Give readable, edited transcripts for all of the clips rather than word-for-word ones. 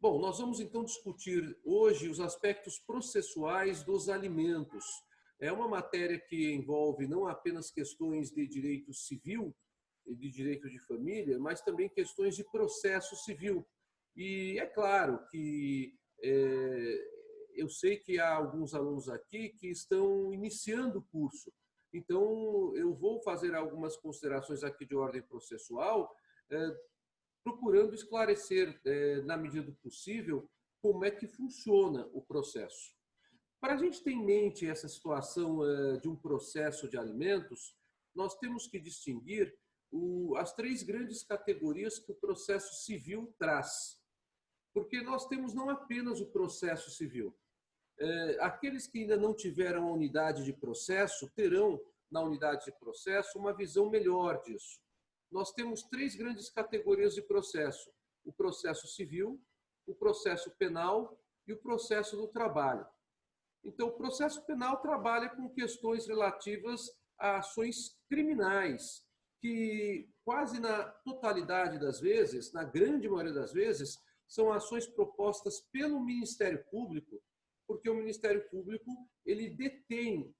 Bom, nós vamos então discutir hoje os aspectos processuais dos alimentos. É uma matéria que envolve não apenas questões de direito civil e de direito de família, mas também questões de processo civil. E é claro que eu sei que há alguns alunos aqui que estão iniciando o curso. Então, eu vou fazer algumas considerações aqui de ordem processual, procurando esclarecer, na medida do possível, como é que funciona o processo. Para a gente ter em mente essa situação de um processo de alimentos, nós temos que distinguir as três grandes categorias que o processo civil traz. Porque nós temos não apenas o processo civil. Aqueles que ainda não tiveram a unidade de processo terão, na unidade de processo, uma visão melhor disso. Nós temos três grandes categorias de processo: o processo civil, o processo penal e o processo do trabalho. Então, o processo penal trabalha com questões relativas a ações criminais, que quase na totalidade das vezes, na grande maioria das vezes, são ações propostas pelo Ministério Público, porque o Ministério Público ele detém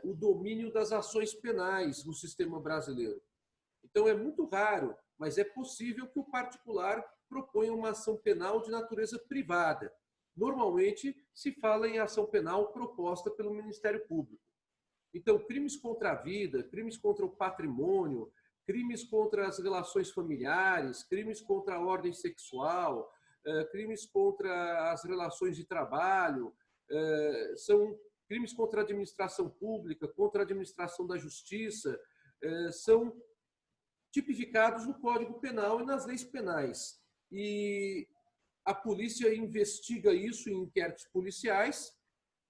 o domínio das ações penais no sistema brasileiro. Então, é muito raro, mas é possível que o particular proponha uma ação penal de natureza privada. Normalmente, se fala em ação penal proposta pelo Ministério Público. Então, crimes contra a vida, crimes contra o patrimônio, crimes contra as relações familiares, crimes contra a ordem sexual, crimes contra as relações de trabalho, são crimes contra a administração pública, contra a administração da justiça, são tipificados no Código Penal e nas leis penais. E a polícia investiga isso em inquéritos policiais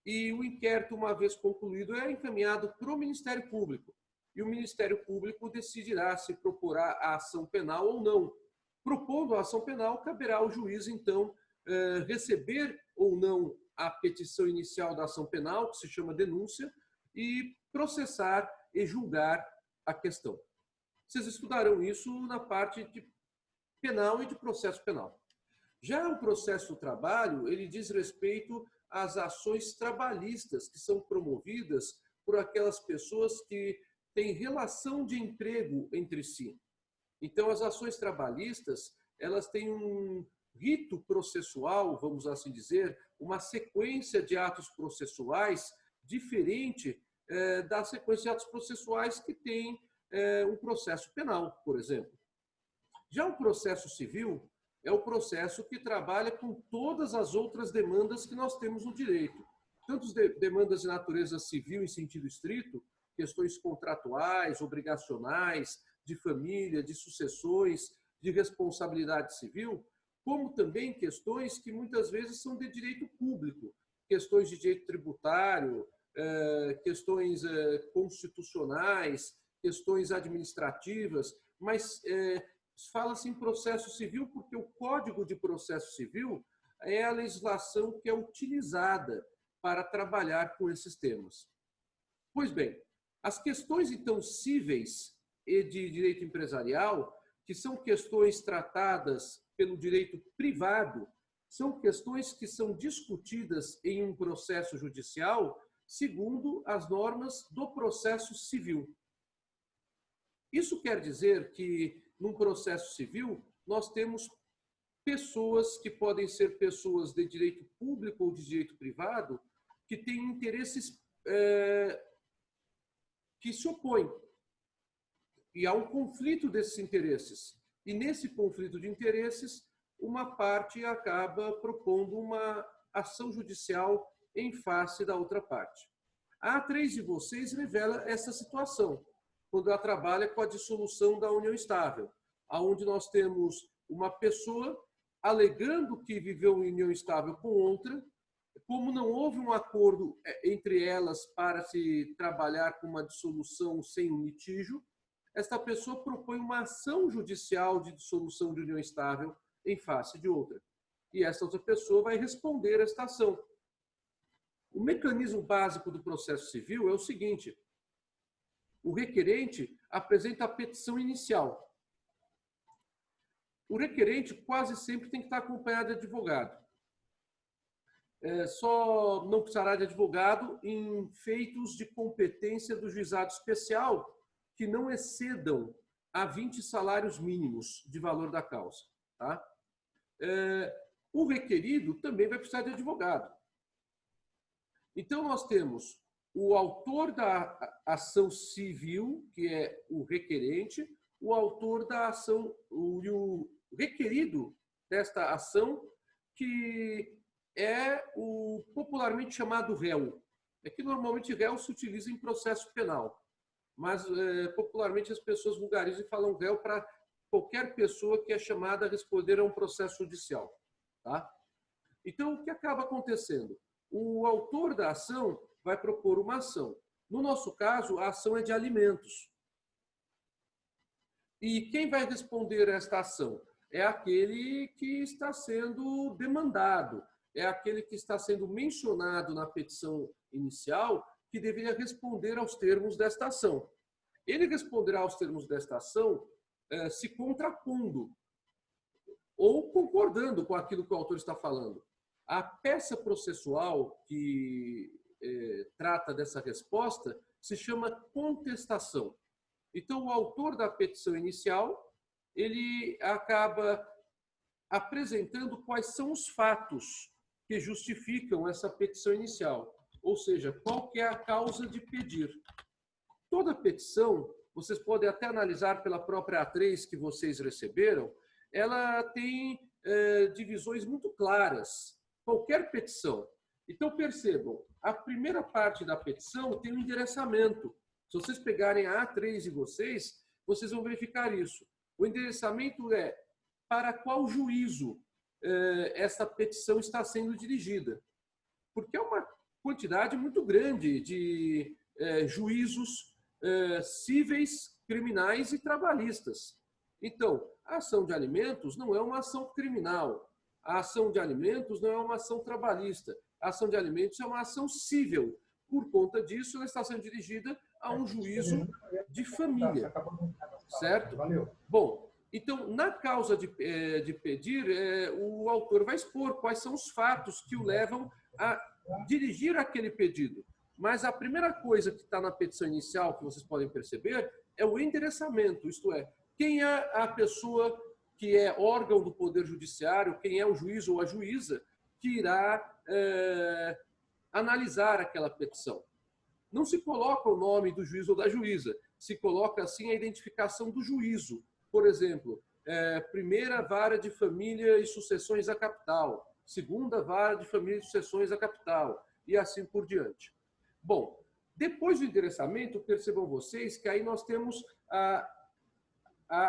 e o inquérito, uma vez concluído, é encaminhado para o Ministério Público. E o Ministério Público decidirá se procurar a ação penal ou não. Propondo a ação penal, caberá ao juiz, então, receber ou não a petição inicial da ação penal, que se chama denúncia, e processar e julgar a questão. Vocês estudarão isso na parte de penal e de processo penal. Já o processo do trabalho, ele diz respeito às ações trabalhistas que são promovidas por aquelas pessoas que têm relação de emprego entre si. Então, as ações trabalhistas, elas têm um rito processual, vamos assim dizer, uma sequência de atos processuais diferente da sequência de atos processuais que tem um processo penal, por exemplo. Já o processo civil é o processo que trabalha com todas as outras demandas que nós temos no direito. Tanto demandas de natureza civil em sentido estrito, questões contratuais, obrigacionais, de família, de sucessões, de responsabilidade civil, como também questões que muitas vezes são de direito público, questões de direito tributário, questões constitucionais, questões administrativas, mas fala-se em processo civil porque o Código de Processo Civil é a legislação que é utilizada para trabalhar com esses temas. Pois bem, as questões, então, cíveis e de direito empresarial, que são questões tratadas pelo direito privado, são questões que são discutidas em um processo judicial segundo as normas do processo civil. Isso quer dizer que, num processo civil, nós temos pessoas que podem ser pessoas de direito público ou de direito privado que têm interesses que se opõem. E há um conflito desses interesses. E nesse conflito de interesses, uma parte acaba propondo uma ação judicial em face da outra parte. A A3 de vocês revela essa situação, quando ela trabalha com a dissolução da união estável, onde nós temos uma pessoa alegando que viveu em união estável com outra, como não houve um acordo entre elas para se trabalhar com uma dissolução sem um litígio, esta pessoa propõe uma ação judicial de dissolução de união estável em face de outra. E essa outra pessoa vai responder a esta ação. O mecanismo básico do processo civil é o seguinte: o requerente apresenta a petição inicial. o requerente quase sempre tem que estar acompanhado de advogado. Só não precisará de advogado em feitos de competência do juizado especial que não excedam a 20 salários mínimos de valor da causa. Tá? O requerido também vai precisar de advogado. Então, nós temos o autor da ação civil, que é o requerente, o autor da ação, o requerido desta ação, que é o popularmente chamado réu. É que normalmente réu se utiliza em processo penal, mas popularmente as pessoas vulgarizam e falam réu para qualquer pessoa que é chamada a responder a um processo judicial. Tá? Então, o que acaba acontecendo? O autor da ação vai propor uma ação. No nosso caso, a ação é de alimentos. E quem vai responder a esta ação? É aquele que está sendo demandado, é aquele que está sendo mencionado na petição inicial, que deveria responder aos termos desta ação. Ele responderá aos termos desta ação se contrapondo ou concordando com aquilo que o autor está falando. A peça processual que trata dessa resposta se chama contestação. Então, o autor da petição inicial, ele acaba apresentando quais são os fatos que justificam essa petição inicial, ou seja, qual que é a causa de pedir. Toda petição, vocês podem até analisar pela própria A3 que vocês receberam, ela tem divisões muito claras, qualquer petição. Então, percebam, a primeira parte da petição tem um endereçamento. Se vocês pegarem a A3 de vocês, vocês vão verificar isso. O endereçamento é para qual juízo essa petição está sendo dirigida. Porque é uma quantidade muito grande de juízos cíveis, criminais e trabalhistas. Então, a ação de alimentos não é uma ação criminal. A ação de alimentos não é uma ação trabalhista. A ação de alimentos é uma ação cível. Por conta disso, ela está sendo dirigida a um juízo de família. Certo? Bom, então, na causa de pedir, o autor vai expor quais são os fatos que o levam a dirigir aquele pedido. Mas a primeira coisa que está na petição inicial, que vocês podem perceber, é o endereçamento, isto é, quem é a pessoa que é órgão do Poder Judiciário, quem é o juiz ou a juíza que irá analisar aquela petição. Não se coloca o nome do juiz ou da juíza, se coloca assim a identificação do juízo. Por exemplo, primeira vara de família e sucessões à capital, segunda vara de família e sucessões à capital, e assim por diante. Bom, depois do endereçamento, percebam vocês que aí nós temos a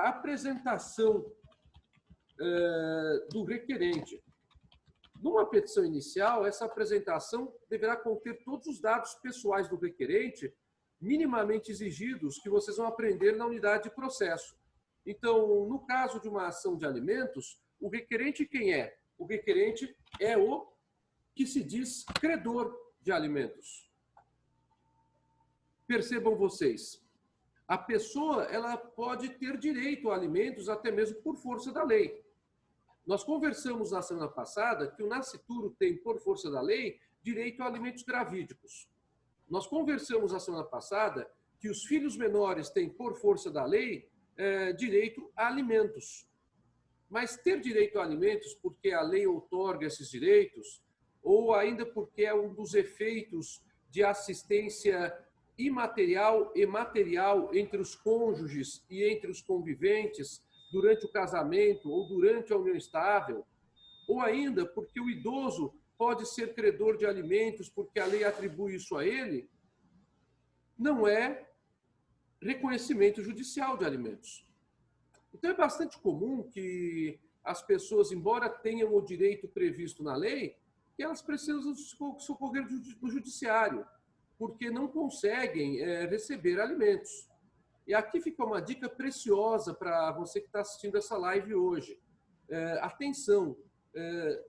apresentação do requerente. Numa petição inicial, essa apresentação deverá conter todos os dados pessoais do requerente, minimamente exigidos, que vocês vão aprender na unidade de processo. Então, no caso de uma ação de alimentos, o requerente quem é? O requerente é o que se diz credor de alimentos. Percebam vocês, a pessoa ela pode ter direito a alimentos até mesmo por força da lei. Nós conversamos na semana passada que o nascituro tem, por força da lei, direito a alimentos gravídicos. Nós conversamos na semana passada que os filhos menores têm, por força da lei, direito a alimentos. Mas ter direito a alimentos porque a lei outorga esses direitos, ou ainda porque é um dos efeitos de assistência imaterial e material entre os cônjuges e entre os conviventes durante o casamento ou durante a união estável, ou ainda porque o idoso pode ser credor de alimentos porque a lei atribui isso a ele, não é reconhecimento judicial de alimentos. Então é bastante comum que as pessoas, embora tenham o direito previsto na lei, que elas precisam socorrer do judiciário, porque não conseguem receber alimentos. E aqui fica uma dica preciosa para você que está assistindo essa live hoje. Atenção,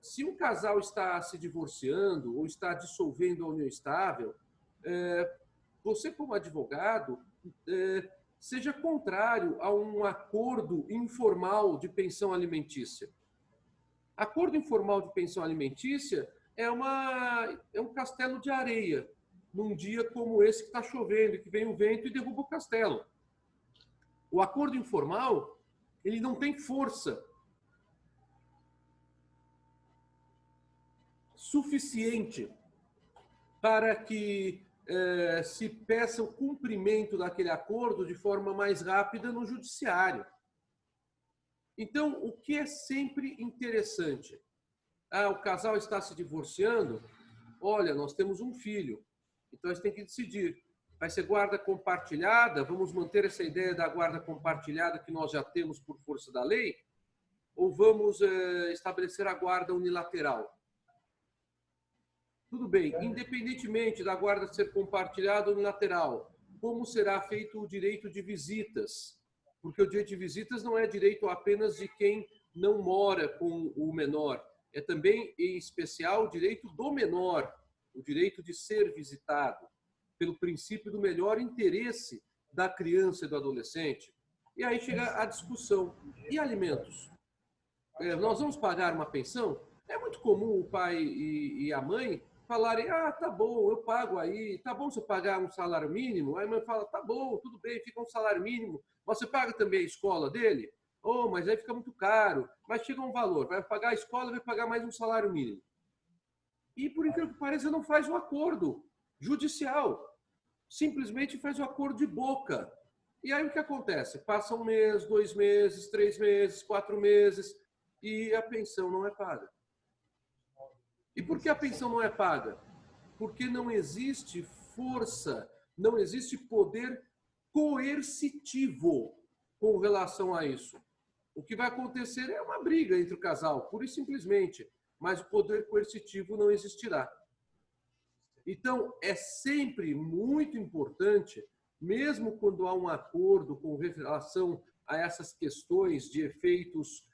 se um casal está se divorciando ou está dissolvendo a união estável, você como advogado seja contrário a um acordo informal de pensão alimentícia. Acordo informal de pensão alimentícia é um castelo de areia, num dia como esse que está chovendo, que vem o vento e derruba o castelo. O acordo informal, ele não tem força suficiente para que se peça o cumprimento daquele acordo de forma mais rápida no judiciário. Então, o que é sempre interessante? O casal está se divorciando? Olha, nós temos um filho, então a gente tem que decidir. Vai ser guarda compartilhada? Vamos manter essa ideia da guarda compartilhada que nós já temos por força da lei? Ou vamos estabelecer a guarda unilateral? Tudo bem, independentemente da guarda ser compartilhada ou unilateral, como será feito o direito de visitas? Porque o direito de visitas não é direito apenas de quem não mora com o menor, é também, em especial, o direito do menor, o direito de ser visitado, pelo princípio do melhor interesse da criança e do adolescente. E aí chega a discussão. E alimentos? Nós vamos pagar uma pensão? É muito comum o pai e a mãe falarem, tá bom, eu pago aí, tá bom se eu pagar um salário mínimo? Aí a mãe fala, tá bom, tudo bem, fica um salário mínimo. Você paga também a escola dele? Mas aí fica muito caro. Mas chega um valor, vai pagar a escola, vai pagar mais um salário mínimo. E, por incrível que pareça, não faz um acordo judicial. Simplesmente faz um acordo de boca. E aí o que acontece? Passa 1 mês, 2 meses, 3 meses, 4 meses e a pensão não é paga. E por que a pensão não é paga? Porque não existe força, não existe poder coercitivo com relação a isso. O que vai acontecer é uma briga entre o casal, pura e simplesmente, mas o poder coercitivo não existirá. Então, é sempre muito importante, mesmo quando há um acordo com relação a essas questões de efeitos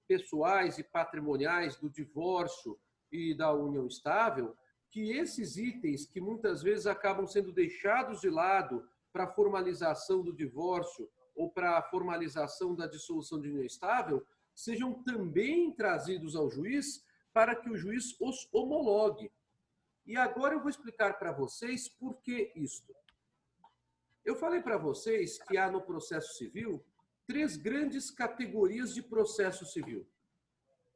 pessoais e patrimoniais do divórcio e da união estável, que esses itens que muitas vezes acabam sendo deixados de lado para a formalização do divórcio ou para a formalização da dissolução de união estável, sejam também trazidos ao juiz para que o juiz os homologue. E agora eu vou explicar para vocês por que isto. Eu falei para vocês que há no processo civil 3 grandes categorias de processo civil.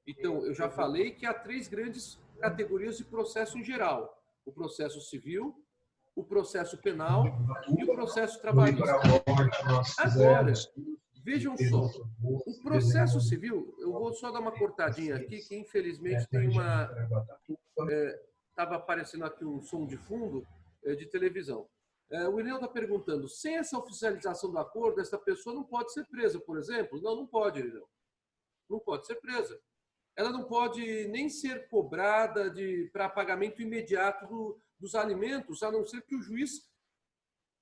Então, eu já falei que há 3 grandes categorias de processo em geral. O processo civil, o processo penal e o processo trabalhista. Agora, vejam só, o processo civil, eu vou só dar uma cortadinha aqui, que infelizmente tem uma... Estava aparecendo aqui um som de fundo de televisão. O Irineu está perguntando, sem essa oficialização do acordo, essa pessoa não pode ser presa, por exemplo? Não, não pode, Irineu. Não pode ser presa. Ela não pode nem ser cobrada para pagamento imediato dos alimentos, a não ser que o juiz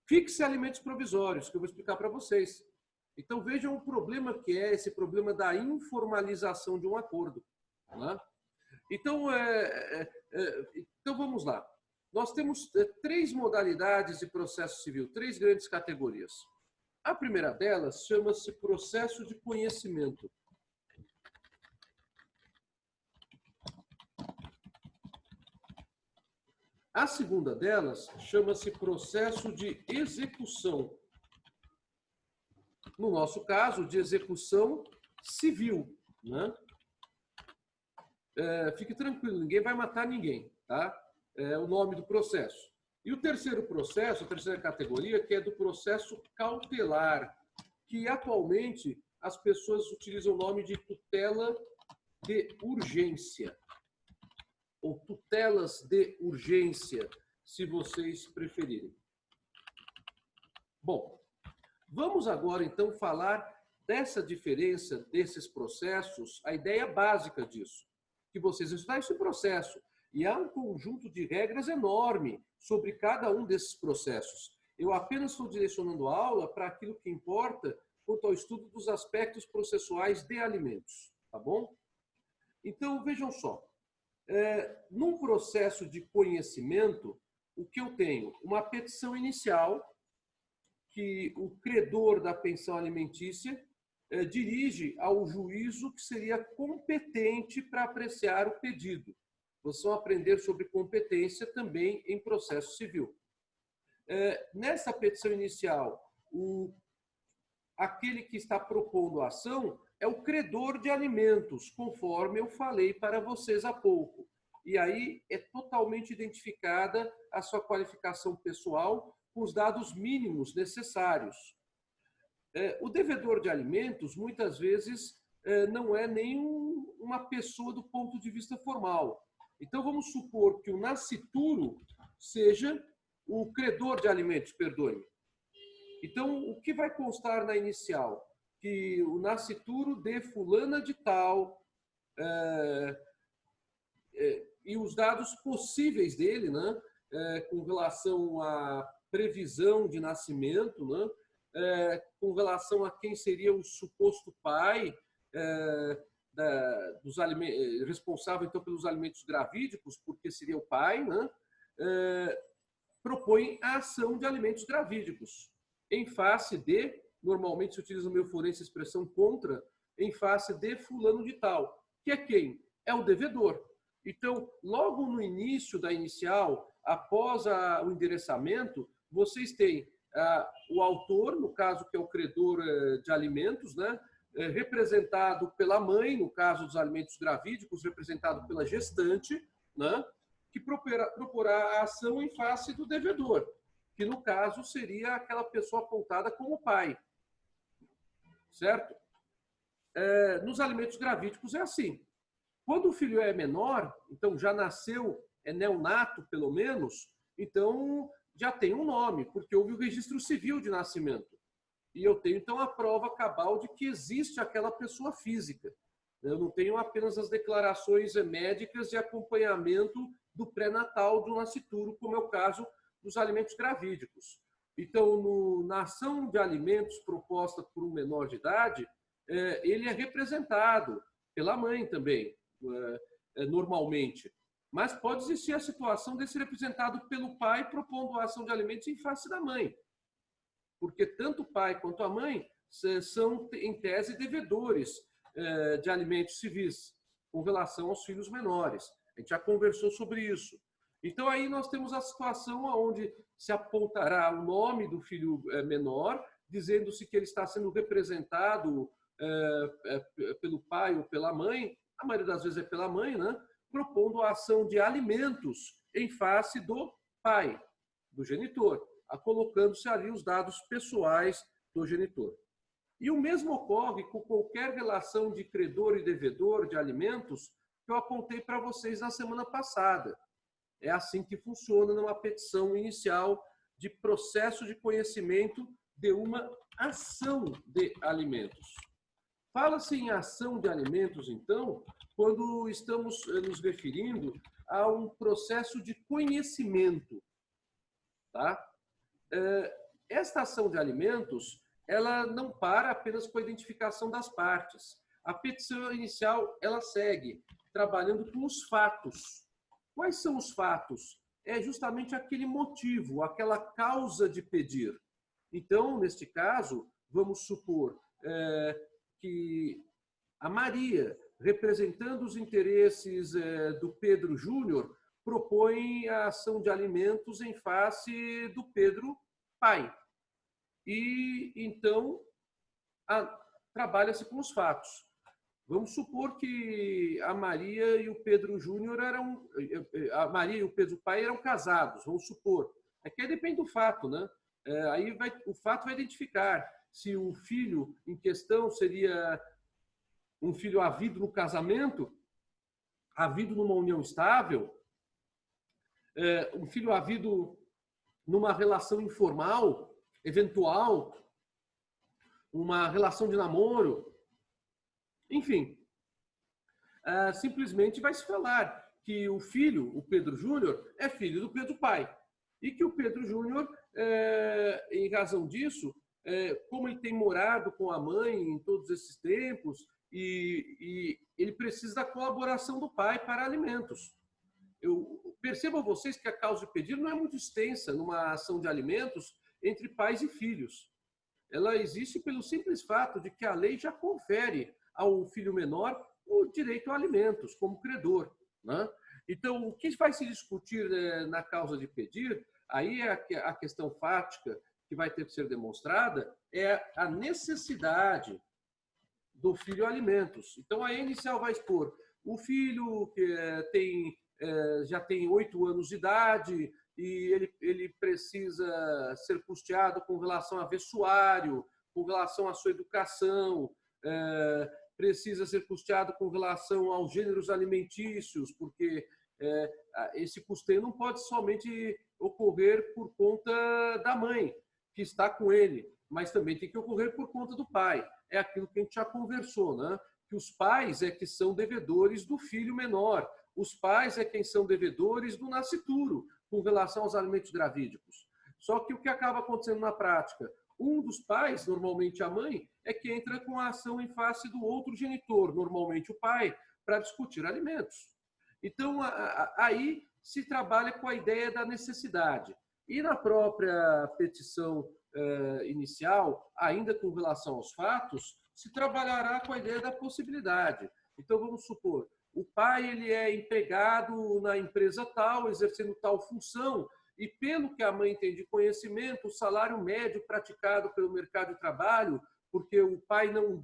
fixe alimentos provisórios, que eu vou explicar para vocês. Então, vejam o problema que é esse problema da informalização de um acordo. Né? Então, vamos lá. Nós temos 3 modalidades de processo civil, 3 grandes categorias. A primeira delas chama-se processo de conhecimento. A segunda delas chama-se processo de execução. No nosso caso, de execução civil. Né? Fique tranquilo, ninguém vai matar ninguém. Tá? É o nome do processo. E o terceiro processo, a terceira categoria, que é do processo cautelar, que atualmente as pessoas utilizam o nome de tutela de urgência. Ou tutelas de urgência, se vocês preferirem. Bom, vamos agora então falar dessa diferença desses processos, a ideia básica disso, que vocês estudam esse processo. E há um conjunto de regras enorme sobre cada um desses processos. Eu apenas estou direcionando a aula para aquilo que importa quanto ao estudo dos aspectos processuais de alimentos, tá bom? Então, vejam só. Num processo de conhecimento, o que eu tenho? Uma petição inicial, que o credor da pensão alimentícia dirige ao juízo que seria competente para apreciar o pedido. Vocês vão aprender sobre competência também em processo civil. Nessa petição inicial, aquele que está propondo a ação é o credor de alimentos, conforme eu falei para vocês há pouco. E aí é totalmente identificada a sua qualificação pessoal com os dados mínimos necessários. O devedor de alimentos, muitas vezes, não é nem uma pessoa do ponto de vista formal. Então, vamos supor que o nascituro seja o credor de alimentos, perdoe-me. Então, o que vai constar na inicial? Que o nascituro de fulana de tal, e os dados possíveis dele, né, com relação à previsão de nascimento, né, com relação a quem seria o suposto pai dos alimentos, responsável então pelos alimentos gravídicos, porque seria o pai, né, propõe a ação de alimentos gravídicos em face de, normalmente se utiliza no meio forense a expressão contra, em face de fulano de tal, que é quem? É o devedor. Então, logo no início da inicial, após o endereçamento, vocês têm o autor, no caso que é o credor de alimentos, né, representado pela mãe, no caso dos alimentos gravídicos, representado pela gestante, né, que proporá a ação em face do devedor, que no caso seria aquela pessoa apontada como pai. Certo? Nos alimentos gravídicos é assim. Quando o filho é menor, então já nasceu, é neonato pelo menos, então já tem um nome, porque houve o registro civil de nascimento. E eu tenho então a prova cabal de que existe aquela pessoa física. Eu não tenho apenas as declarações médicas de acompanhamento do pré-natal do nascituro, como é o caso dos alimentos gravídicos. Então, na ação de alimentos proposta por um menor de idade, ele é representado pela mãe também, normalmente. Mas pode existir a situação de ser representado pelo pai propondo a ação de alimentos em face da mãe. Porque tanto o pai quanto a mãe são, em tese, devedores de alimentos civis com relação aos filhos menores. A gente já conversou sobre isso. Então, aí nós temos a situação onde se apontará o nome do filho menor, dizendo-se que ele está sendo representado pelo pai ou pela mãe, a maioria das vezes é pela mãe, né? Propondo a ação de alimentos em face do pai, do genitor, colocando-se ali os dados pessoais do genitor. E o mesmo ocorre com qualquer relação de credor e devedor de alimentos que eu apontei para vocês na semana passada. É assim que funciona numa petição inicial de processo de conhecimento de uma ação de alimentos. Fala-se em ação de alimentos, então, quando estamos nos referindo a um processo de conhecimento. Tá? Esta ação de alimentos, ela não para apenas com a identificação das partes. A petição inicial, ela segue trabalhando com os fatos. Quais são os fatos? É justamente aquele motivo, aquela causa de pedir. Então, neste caso, vamos supor que a Maria, representando os interesses do Pedro Júnior, propõe a ação de alimentos em face do Pedro pai. E, então, trabalha-se com os fatos. Vamos supor que a Maria e o Pedro Júnior a Maria e o Pedro pai eram casados, vamos supor. Aqui depende do fato, né? Aí o fato vai identificar se o filho em questão seria um filho havido no casamento, havido numa união estável, um filho havido numa relação informal, eventual, uma relação de namoro. Enfim, simplesmente vai se falar que o filho, o Pedro Júnior, é filho do Pedro pai. E que o Pedro Júnior, em razão disso, como ele tem morado com a mãe em todos esses tempos, e ele precisa da colaboração do pai para alimentos. Percebam vocês que a causa de pedido não é muito extensa numa ação de alimentos, entre pais e filhos. Ela existe pelo simples fato de que a lei já confere ao filho menor o direito a alimentos, como credor, né? Então, o que vai se discutir na causa de pedir, aí é a questão fática que vai ter que ser demonstrada, é a necessidade do filho a alimentos. Então, a inicial vai expor o filho que já tem 8 anos de idade e ele precisa ser custeado com relação a vestuário, com relação à sua educação, precisa ser custeado com relação aos gêneros alimentícios, porque esse custeio não pode somente ocorrer por conta da mãe, que está com ele, mas também tem que ocorrer por conta do pai. É aquilo que a gente já conversou, né? Que os pais é que são devedores do filho menor, os pais é quem são devedores do nascituro, com relação aos alimentos gravídicos. Só que o que acaba acontecendo na prática? Um dos pais, normalmente a mãe, é que entra com a ação em face do outro genitor, normalmente o pai, para discutir alimentos. Então, aí se trabalha com a ideia da necessidade. E na própria petição inicial, ainda com relação aos fatos, se trabalhará com a ideia da possibilidade. Então, vamos supor, o pai ele é empregado na empresa tal, exercendo tal função, e pelo que a mãe tem de conhecimento, o salário médio praticado pelo mercado de trabalho, porque o pai não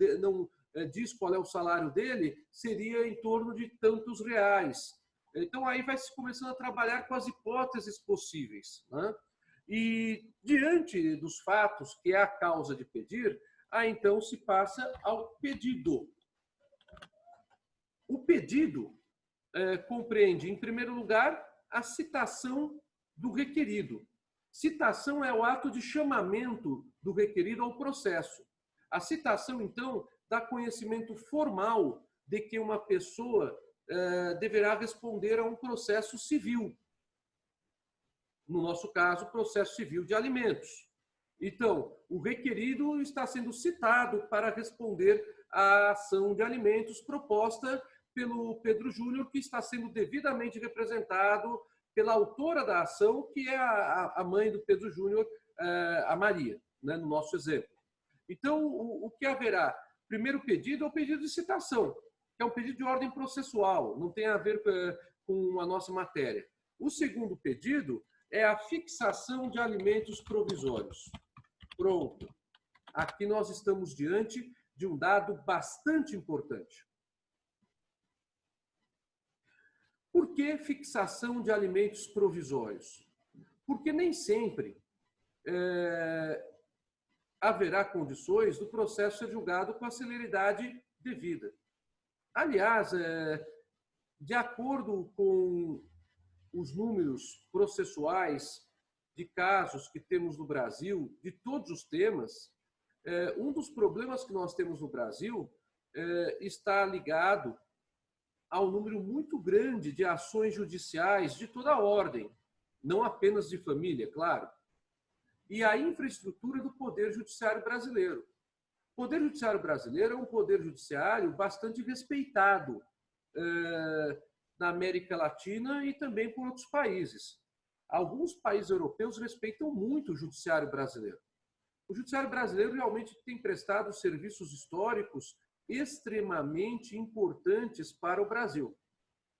diz qual é o salário dele, seria em torno de tantos reais. Então, aí vai se começando a trabalhar com as hipóteses possíveis, né? E, diante dos fatos, que é a causa de pedir, aí então se passa ao pedido. O pedido compreende, em primeiro lugar, a citação do requerido. Citação é o ato de chamamento do requerido ao processo. A citação, então, dá conhecimento formal de que uma pessoa deverá responder a um processo civil. No nosso caso, processo civil de alimentos. Então, o requerido está sendo citado para responder à ação de alimentos proposta pelo Pedro Júnior, que está sendo devidamente representado pela autora da ação, que é a mãe do Pedro Júnior, a Maria, né, no nosso exemplo. Então, o que haverá? Primeiro pedido é o pedido de citação, que é um pedido de ordem processual, não tem a ver com a nossa matéria. O segundo pedido é a fixação de alimentos provisórios. Pronto. Aqui nós estamos diante de um dado bastante importante. Por que fixação de alimentos provisórios? Porque nem sempre haverá condições do processo ser julgado com a celeridade devida. Aliás, de acordo com os números processuais de casos que temos no Brasil, de todos os temas, um dos problemas que nós temos no Brasil está ligado ao número muito grande de ações judiciais de toda a ordem, não apenas de família, claro, e a infraestrutura do Poder Judiciário brasileiro. O Poder Judiciário brasileiro é um poder judiciário bastante respeitado na América Latina e também por outros países. Alguns países europeus respeitam muito o judiciário brasileiro. O judiciário brasileiro realmente tem prestado serviços históricos extremamente importantes para o Brasil.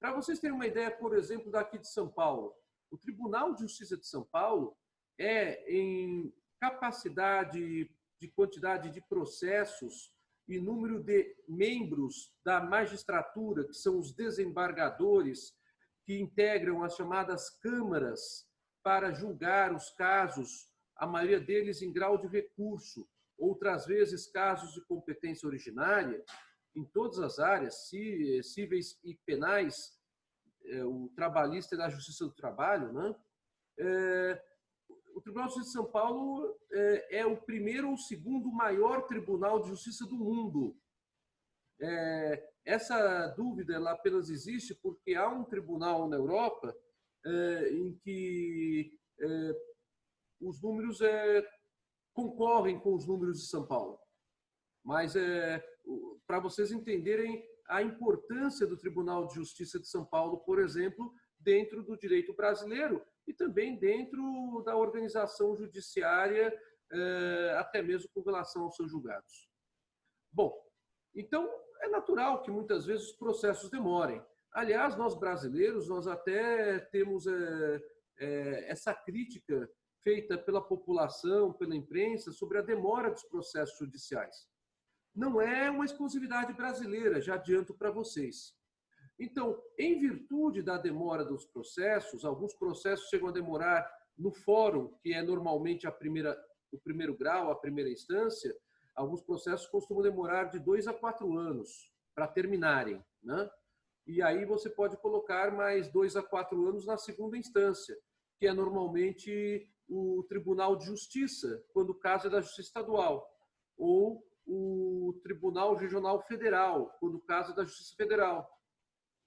Para vocês terem uma ideia, por exemplo, daqui de São Paulo, o Tribunal de Justiça de São Paulo em capacidade de quantidade de processos e número de membros da magistratura, que são os desembargadores, que integram as chamadas câmaras para julgar os casos, a maioria deles em grau de recurso, outras vezes casos de competência originária, em todas as áreas, cíveis e penais, o trabalhista e da Justiça do Trabalho, né? O Tribunal de Justiça de São Paulo é o primeiro ou segundo maior tribunal de justiça do mundo. Essa dúvida ela apenas existe porque há um tribunal na Europa em que os números concorrem com os números de São Paulo. Mas, para vocês entenderem a importância do Tribunal de Justiça de São Paulo, por exemplo, dentro do direito brasileiro e também dentro da organização judiciária, até mesmo com relação aos seus julgados. Bom, então é natural que muitas vezes os processos demorem. Aliás, nós brasileiros, nós até temos essa crítica feita pela população, pela imprensa, sobre a demora dos processos judiciais. Não é uma exclusividade brasileira, já adianto para vocês. Então, em virtude da demora dos processos, alguns processos chegam a demorar no fórum, que é normalmente o primeiro grau, a primeira instância, alguns processos costumam demorar de 2 a 4 anos para terminarem, né? E aí você pode colocar mais 2 a 4 anos na segunda instância, que é normalmente o Tribunal de Justiça, quando o caso é da Justiça Estadual, ou o Tribunal Regional Federal, quando o caso é da Justiça Federal,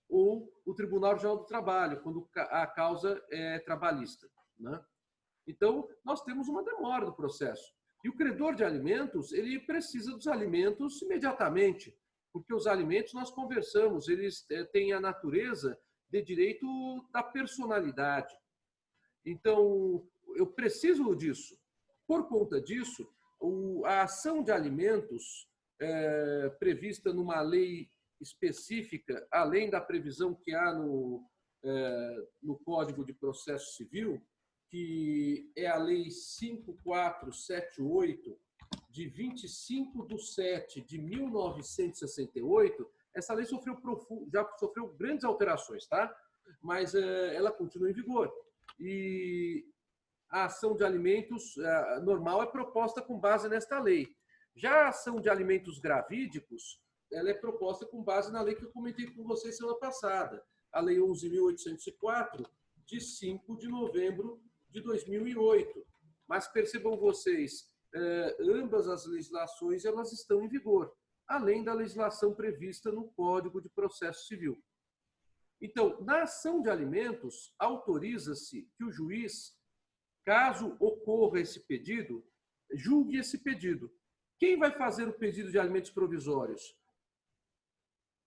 ou o Tribunal Regional do Trabalho, quando a causa é trabalhista, né? Então, nós temos uma demora do processo. E o credor de alimentos, ele precisa dos alimentos imediatamente, porque os alimentos, nós conversamos, eles têm a natureza de direito da personalidade. Então, eu preciso disso. Por conta disso, a ação de alimentos prevista numa lei específica, além da previsão que há no Código de Processo Civil, que é a Lei 5478, de 25/7/1968, essa lei já sofreu grandes alterações, tá? Mas ela continua em vigor. E a ação de alimentos normal é proposta com base nesta lei. Já a ação de alimentos gravídicos, ela é proposta com base na lei que eu comentei com vocês semana passada, a Lei 11.804, de 5 de novembro de 2008. Mas percebam vocês, ambas as legislações elas estão em vigor, além da legislação prevista no Código de Processo Civil. Então, na ação de alimentos, autoriza-se que o juiz, caso ocorra esse pedido, julgue esse pedido. Quem vai fazer o pedido de alimentos provisórios?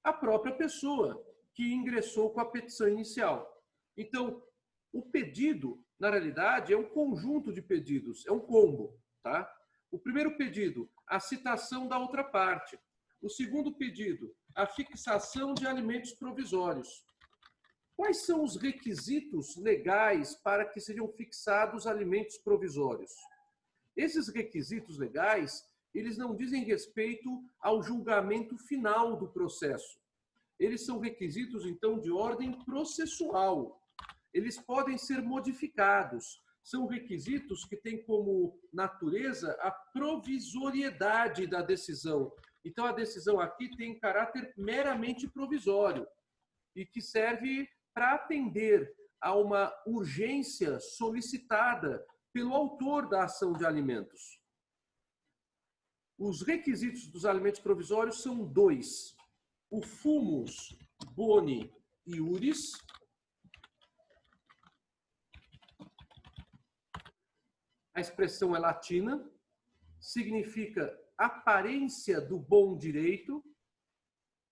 A própria pessoa que ingressou com a petição inicial. Então, o pedido, na realidade, é um conjunto de pedidos, é um combo, tá? O primeiro pedido, a citação da outra parte. O segundo pedido, a fixação de alimentos provisórios. Quais são os requisitos legais para que sejam fixados alimentos provisórios? Esses requisitos legais, eles não dizem respeito ao julgamento final do processo. Eles são requisitos, então, de ordem processual. Eles podem ser modificados. São requisitos que têm como natureza a provisoriedade da decisão. Então, a decisão aqui tem caráter meramente provisório e que serve para atender a uma urgência solicitada pelo autor da ação de alimentos. Os requisitos dos alimentos provisórios são 2. O fumus boni iuris, a expressão é latina, significa aparência do bom direito,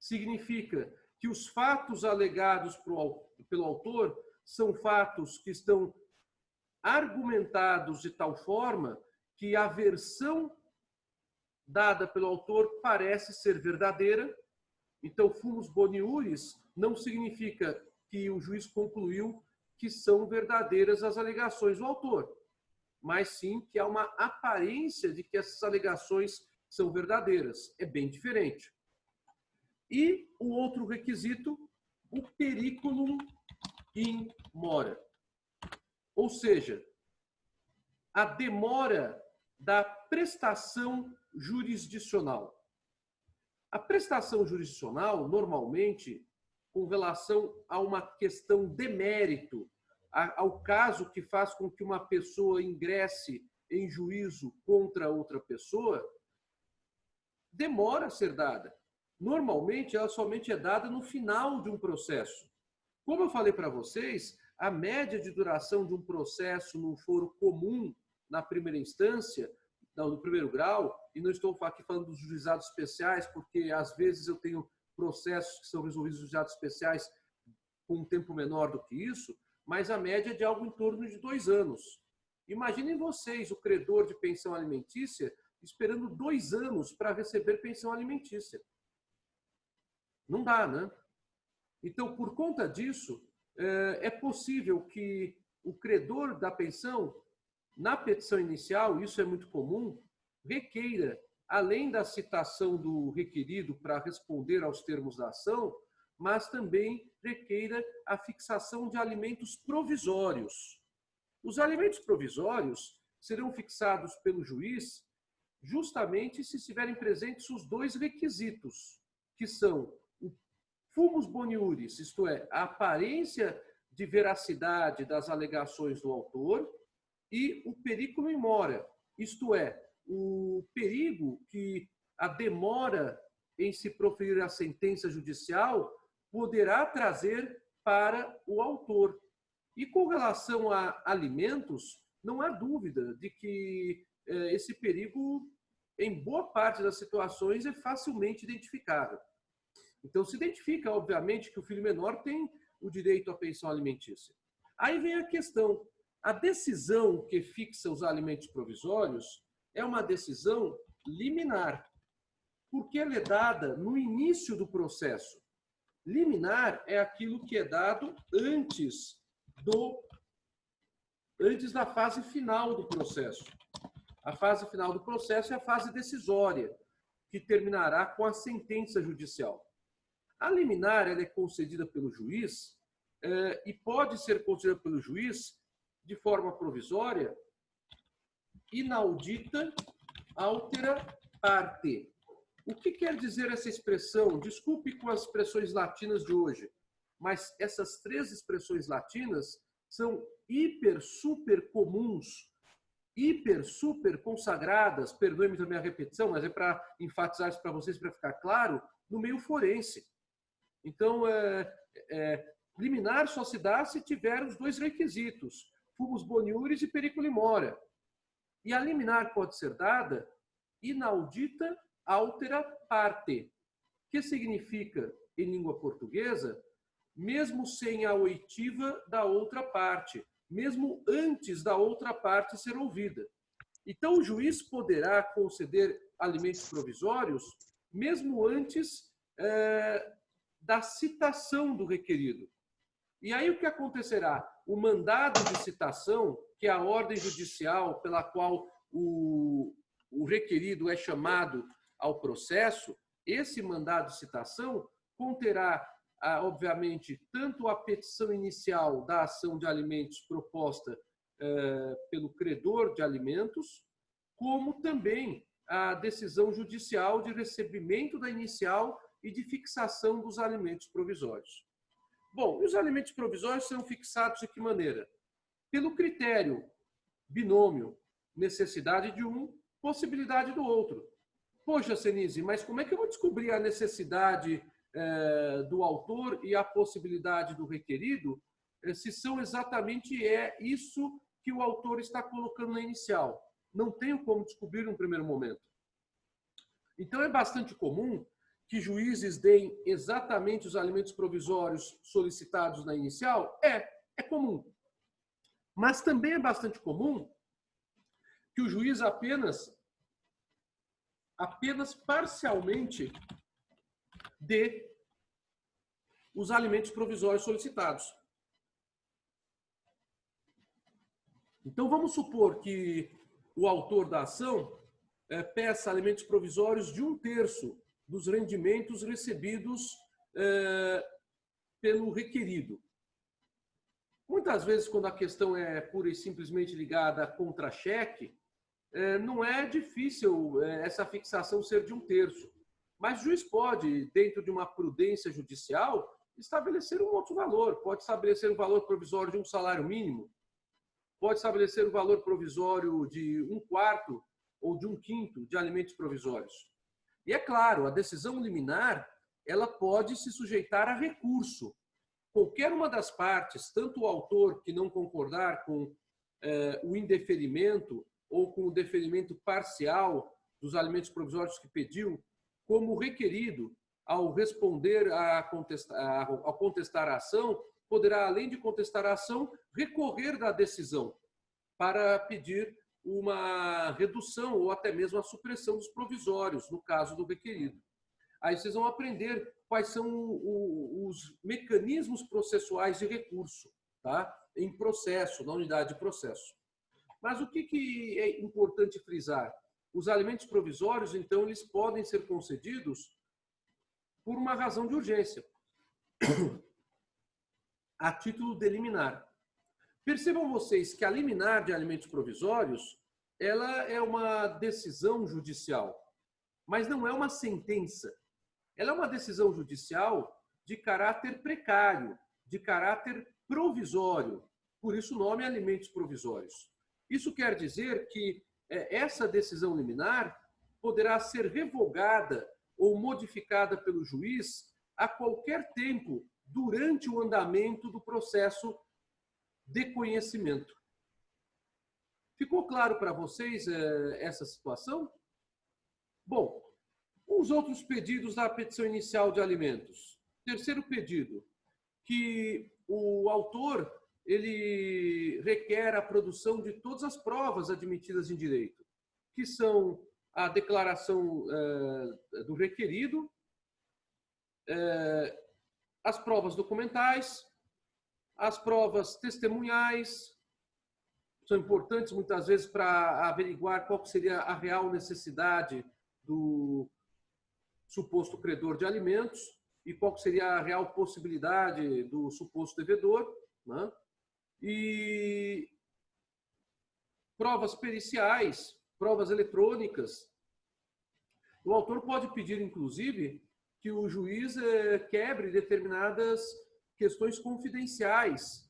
significa que os fatos alegados pelo autor são fatos que estão argumentados de tal forma que a versão dada pelo autor parece ser verdadeira. Então, fumus boni iuris não significa que o juiz concluiu que são verdadeiras as alegações do autor, mas sim que há uma aparência de que essas alegações são verdadeiras. É bem diferente. E o outro requisito, o periculum in mora. Ou seja, a demora da prestação jurisdicional. A prestação jurisdicional, normalmente, com relação a uma questão de mérito, ao caso que faz com que uma pessoa ingresse em juízo contra outra pessoa, demora a ser dada. Normalmente, ela somente é dada no final de um processo. Como eu falei para vocês, a média de duração de um processo num foro comum na primeira instância, no primeiro grau, e não estou aqui falando dos juizados especiais, porque às vezes eu tenho processos que são resolvidos nos juizados especiais com um tempo menor do que isso, mas a média é de algo em torno de 2 anos. Imaginem vocês, o credor de pensão alimentícia, esperando 2 anos para receber pensão alimentícia. Não dá, né? Então, por conta disso, é possível que o credor da pensão, na petição inicial, isso é muito comum, requeira, além da citação do requerido para responder aos termos da ação, mas também requeira a fixação de alimentos provisórios. Os alimentos provisórios serão fixados pelo juiz justamente se estiverem presentes os 2 requisitos, que são o fumus boniuris, isto é, a aparência de veracidade das alegações do autor, e o periculum in mora, isto é, o perigo que a demora em se proferir a sentença judicial poderá trazer para o autor. E com relação a alimentos, não há dúvida de que esse perigo, em boa parte das situações, é facilmente identificável. Então, se identifica, obviamente, que o filho menor tem o direito à pensão alimentícia. Aí vem a questão. A decisão que fixa os alimentos provisórios é uma decisão liminar, porque ela é dada no início do processo. Liminar é aquilo que é dado antes da fase final do processo. A fase final do processo é a fase decisória, que terminará com a sentença judicial. A liminar ela é concedida pelo juiz e pode ser concedida pelo juiz de forma provisória, inaudita altera parte. O que quer dizer essa expressão? Desculpe com as expressões latinas de hoje, mas essas 3 expressões latinas são hiper, super comuns, hiper, super consagradas, perdoe-me também a repetição, mas é para enfatizar isso para vocês, para ficar claro, no meio forense. Então, liminar só se dá se tiver os 2 requisitos, fumus boniuris e periculum in mora. E a liminar pode ser dada inaudita altera parte, que significa, em língua portuguesa, mesmo sem a oitiva da outra parte, mesmo antes da outra parte ser ouvida. Então, o juiz poderá conceder alimentos provisórios mesmo antes da citação do requerido. E aí o que acontecerá? O mandado de citação, que é a ordem judicial pela qual o requerido é chamado ao processo, esse mandado de citação conterá, obviamente, tanto a petição inicial da ação de alimentos proposta pelo credor de alimentos, como também a decisão judicial de recebimento da inicial e de fixação dos alimentos provisórios. Bom, e os alimentos provisórios serão fixados de que maneira? Pelo critério binômio, necessidade de um, possibilidade do outro. Poxa, Senise, mas como é que eu vou descobrir a necessidade do autor e a possibilidade do requerido se são exatamente isso que o autor está colocando na inicial? Não tenho como descobrir num primeiro momento. Então, é bastante comum que juízes deem exatamente os alimentos provisórios solicitados na inicial? É comum. Mas também é bastante comum que o juiz apenas parcialmente dê os alimentos provisórios solicitados. Então, vamos supor que o autor da ação peça alimentos provisórios de 1/3 dos rendimentos recebidos pelo requerido. Muitas vezes, quando a questão é pura e simplesmente ligada a contra-cheque, não é difícil essa fixação ser de 1/3. Mas o juiz pode, dentro de uma prudência judicial, estabelecer um outro valor. Pode estabelecer um valor provisório de um salário mínimo, pode estabelecer um valor provisório de 1/4 ou de 1/5 de alimentos provisórios. E é claro, a decisão liminar ela pode se sujeitar a recurso. Qualquer uma das partes, tanto o autor que não concordar com o indeferimento ou com o deferimento parcial dos alimentos provisórios que pediu, como o requerido, ao responder ao contestar a ação, poderá, além de contestar a ação, recorrer da decisão para pedir uma redução ou até mesmo a supressão dos provisórios, no caso do requerido. Aí vocês vão aprender quais são os mecanismos processuais de recurso, tá? Em processo, na unidade de processo. Mas o que é importante frisar? Os alimentos provisórios, então, eles podem ser concedidos por uma razão de urgência, a título de liminar. Percebam vocês que a liminar de alimentos provisórios, ela é uma decisão judicial, mas não é uma sentença. Ela é uma decisão judicial de caráter precário, de caráter provisório. Por isso o nome é alimentos provisórios. Isso quer dizer que essa decisão liminar poderá ser revogada ou modificada pelo juiz a qualquer tempo durante o andamento do processo de conhecimento. Ficou claro para vocês essa situação? Bom, os outros pedidos da petição inicial de alimentos. Terceiro pedido, que o autor ele requer a produção de todas as provas admitidas em direito, que são a declaração do requerido, as provas documentais, as provas testemunhais, são importantes muitas vezes para averiguar qual seria a real necessidade do suposto credor de alimentos e qual seria a real possibilidade do suposto devedor, né? E provas periciais, provas eletrônicas. O autor pode pedir, inclusive, que o juiz quebre determinadas questões confidenciais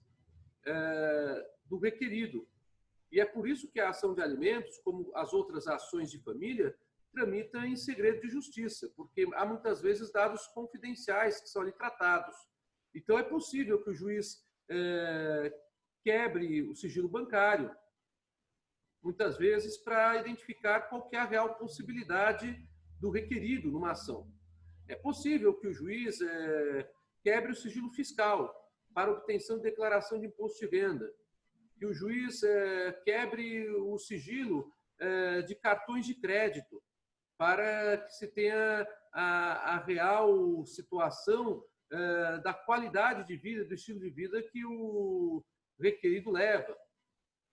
do requerido. E é por isso que a ação de alimentos, como as outras ações de família, tramita em segredo de justiça, porque há muitas vezes dados confidenciais que são ali tratados. Então é possível que o juiz quebre o sigilo bancário, muitas vezes para identificar qual que é a real possibilidade do requerido numa ação. É possível que o juiz quebre o sigilo fiscal para obtenção de declaração de imposto de renda, que o juiz quebre o sigilo de cartões de crédito para que se tenha a real situação da qualidade de vida, do estilo de vida que o requerido leva.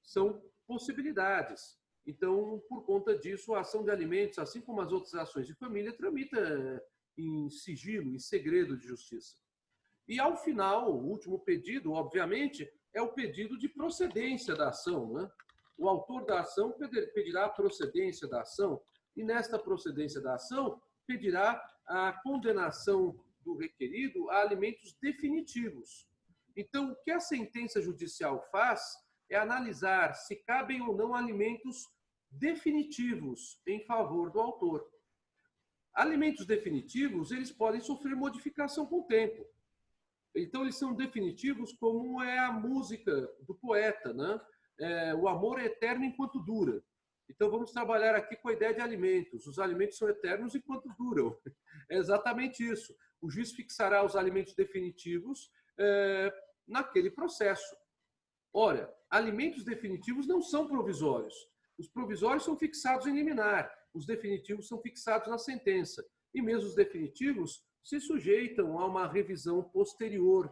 São possibilidades. Então, por conta disso, a ação de alimentos, assim como as outras ações de família, tramita em sigilo, em segredo de justiça. E, ao final, o último pedido, obviamente, é o pedido de procedência da ação, né? O autor da ação pedirá a procedência da ação e, nesta procedência da ação, pedirá a condenação do requerido a alimentos definitivos. Então, o que a sentença judicial faz é analisar se cabem ou não alimentos definitivos em favor do autor. Alimentos definitivos, eles podem sofrer modificação com o tempo. Então, eles são definitivos como é a música do poeta, né? O amor é eterno enquanto dura. Então, vamos trabalhar aqui com a ideia de alimentos. Os alimentos são eternos enquanto duram. É exatamente isso. O juiz fixará os alimentos definitivos naquele processo. Ora, alimentos definitivos não são provisórios. Os provisórios são fixados em liminar. Os definitivos são fixados na sentença. E mesmo os definitivos se sujeitam a uma revisão posterior,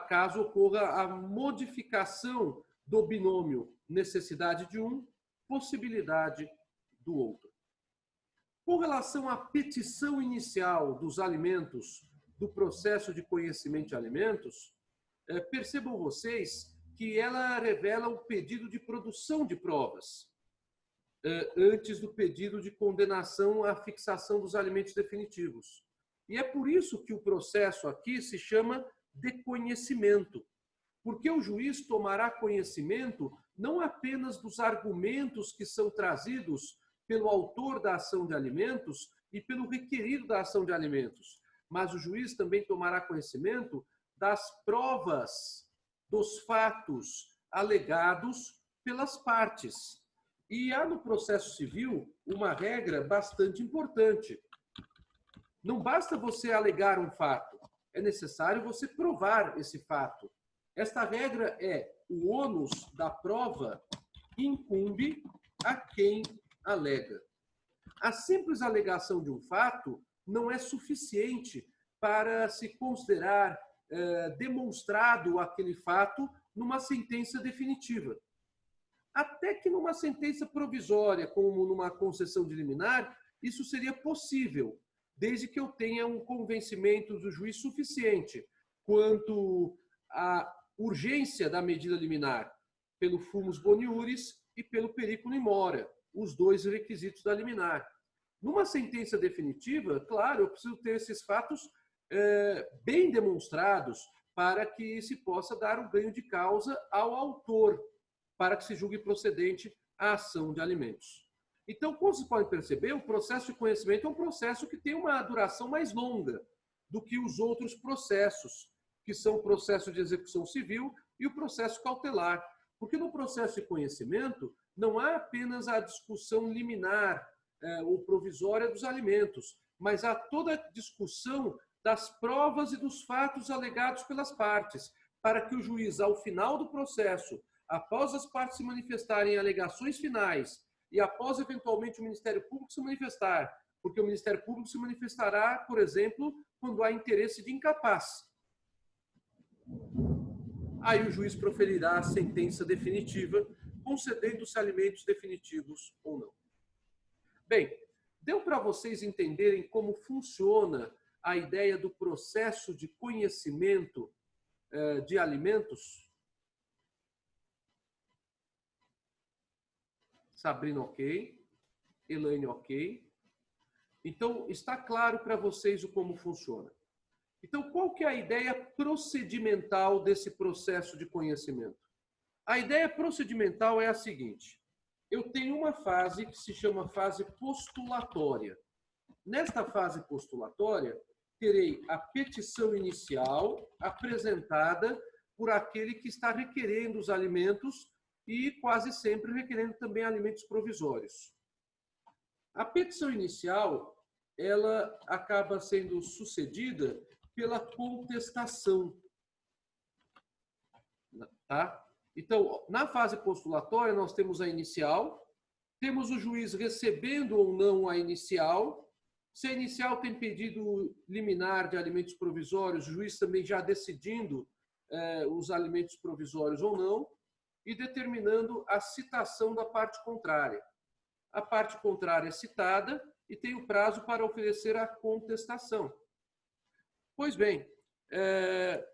caso ocorra a modificação do binômio necessidade de um, possibilidade do outro. Com relação à petição inicial dos alimentos, do processo de conhecimento de alimentos, percebam vocês que ela revela o pedido de produção de provas, antes do pedido de condenação à fixação dos alimentos definitivos. E é por isso que o processo aqui se chama de conhecimento, porque o juiz tomará conhecimento não apenas dos argumentos que são trazidos pelo autor da ação de alimentos e pelo requerido da ação de alimentos, mas o juiz também tomará conhecimento das provas, dos fatos alegados pelas partes. E há no processo civil uma regra bastante importante. Não basta você alegar um fato, é necessário você provar esse fato. Esta regra é: o ônus da prova incumbe a quem alega. A simples alegação de um fato não é suficiente para se considerar demonstrado aquele fato numa sentença definitiva. Até que numa sentença provisória, como numa concessão de liminar, isso seria possível, desde que eu tenha um convencimento do juiz suficiente quanto à urgência da medida liminar, pelo fumus boniuris e pelo periculum in mora, os dois requisitos da liminar. Numa sentença definitiva, claro, eu preciso ter esses fatos bem demonstrados para que se possa dar o ganho de causa ao autor, para que se julgue procedente a ação de alimentos. Então, como vocês podem perceber, o processo de conhecimento é um processo que tem uma duração mais longa do que os outros processos, que são o processo de execução civil e o processo cautelar. Porque no processo de conhecimento não há apenas a discussão liminar ou provisória dos alimentos, mas há toda a discussão das provas e dos fatos alegados pelas partes, para que o juiz, ao final do processo, após as partes se manifestarem em alegações finais e após, eventualmente, o Ministério Público se manifestar, porque o Ministério Público se manifestará, por exemplo, quando há interesse de incapaz. Aí o juiz proferirá a sentença definitiva, concedendo-se alimentos definitivos ou não. Bem, deu para vocês entenderem como funciona a ideia do processo de conhecimento de alimentos? Sabrina, ok. Elaine, ok. Então, está claro para vocês o como funciona. Então, qual que é a ideia procedimental desse processo de conhecimento? A ideia procedimental é a seguinte: eu tenho uma fase que se chama fase postulatória. Nesta fase postulatória, terei a petição inicial apresentada por aquele que está requerendo os alimentos e quase sempre requerendo também alimentos provisórios. A petição inicial, ela acaba sendo sucedida pela contestação. Tá? Então, na fase postulatória, nós temos a inicial, temos o juiz recebendo ou não a inicial. Se a inicial tem pedido liminar de alimentos provisórios, o juiz também já decidindo os alimentos provisórios ou não, e determinando a citação da parte contrária. A parte contrária é citada e tem o prazo para oferecer a contestação. Pois bem,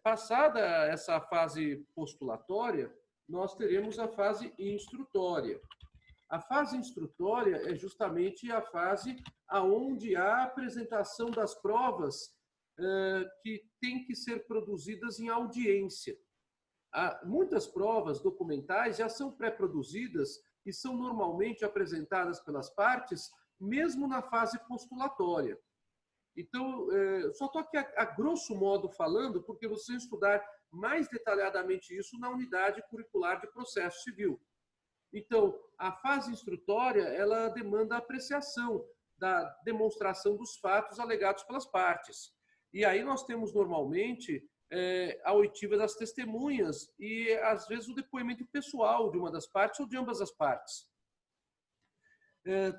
passada essa fase postulatória, nós teremos a fase instrutória. A fase instrutória é justamente a fase onde há a apresentação das provas que têm que ser produzidas em audiência. Muitas provas documentais já são pré-produzidas e são normalmente apresentadas pelas partes, mesmo na fase postulatória. Então, só estou aqui a grosso modo falando, porque vocês vão estudar mais detalhadamente isso na unidade curricular de processo civil. Então, a fase instrutória, ela demanda a apreciação da demonstração dos fatos alegados pelas partes. E aí nós temos normalmente a oitiva das testemunhas e, às vezes, o depoimento pessoal de uma das partes ou de ambas as partes.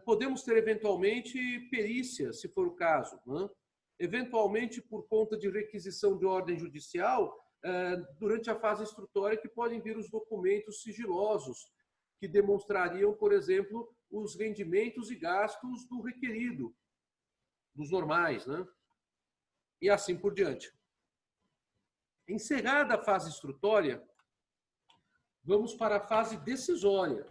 Podemos ter, eventualmente, perícia, se for o caso. Né? Eventualmente, por conta de requisição de ordem judicial, durante a fase instrutória, que podem vir os documentos sigilosos, que demonstrariam, por exemplo, os rendimentos e gastos do requerido, dos normais, né? E assim por diante. Encerrada a fase instrutória, vamos para a fase decisória,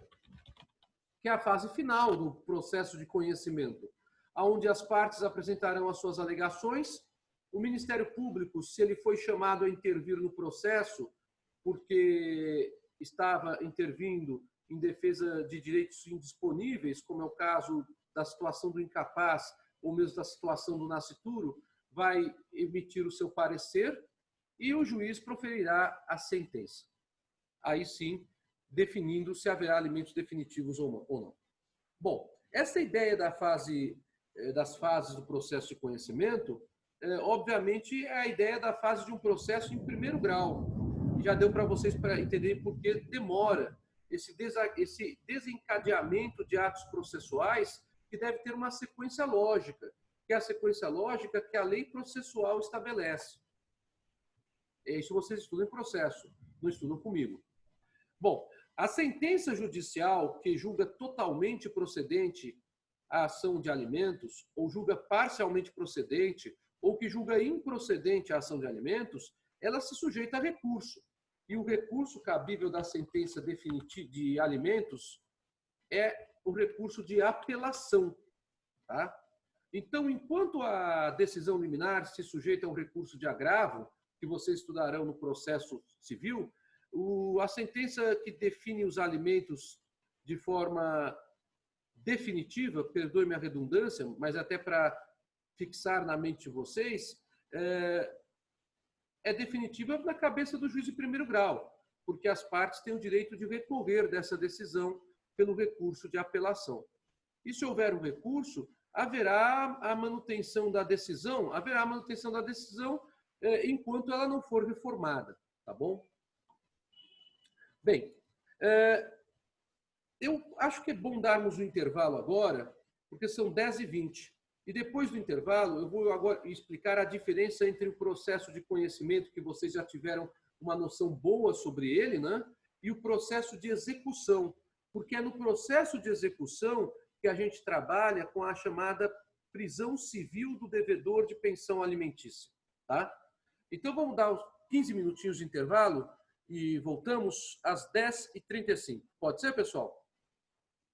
que é a fase final do processo de conhecimento, onde as partes apresentarão as suas alegações. O Ministério Público, se ele foi chamado a intervir no processo, porque estava intervindo em defesa de direitos indisponíveis, como é o caso da situação do incapaz ou mesmo da situação do nascituro, vai emitir o seu parecer e o juiz proferirá a sentença. Aí sim, definindo se haverá alimentos definitivos ou não. Bom, essa ideia das fases do processo de conhecimento, obviamente, é a ideia da fase de um processo em primeiro grau. Já deu para vocês para entender por que demora esse desencadeamento de atos processuais, que deve ter uma sequência lógica, que é a sequência lógica que a lei processual estabelece. Isso vocês estudam em processo, não estudam comigo. Bom, a sentença judicial que julga totalmente procedente a ação de alimentos, ou julga parcialmente procedente, ou que julga improcedente a ação de alimentos, ela se sujeita a recurso. E o recurso cabível da sentença definitiva de alimentos é o recurso de apelação. Tá? Então, enquanto a decisão liminar se sujeita a um recurso de agravo, que vocês estudarão no processo civil, a sentença que define os alimentos de forma definitiva, perdoe-me a redundância, mas até para fixar na mente de vocês, é definitiva na cabeça do juiz de primeiro grau, porque as partes têm o direito de recorrer dessa decisão pelo recurso de apelação. E se houver um recurso, haverá a manutenção da decisão, enquanto ela não for reformada, tá bom? Bem, eu acho que é bom darmos um intervalo agora, porque são 10h20. E depois do intervalo, eu vou agora explicar a diferença entre o processo de conhecimento, que vocês já tiveram uma noção boa sobre ele, né? E o processo de execução. Porque é no processo de execução que a gente trabalha com a chamada prisão civil do devedor de pensão alimentícia. Tá? Então, vamos dar uns 15 minutinhos de intervalo e voltamos às 10h35. Pode ser, pessoal?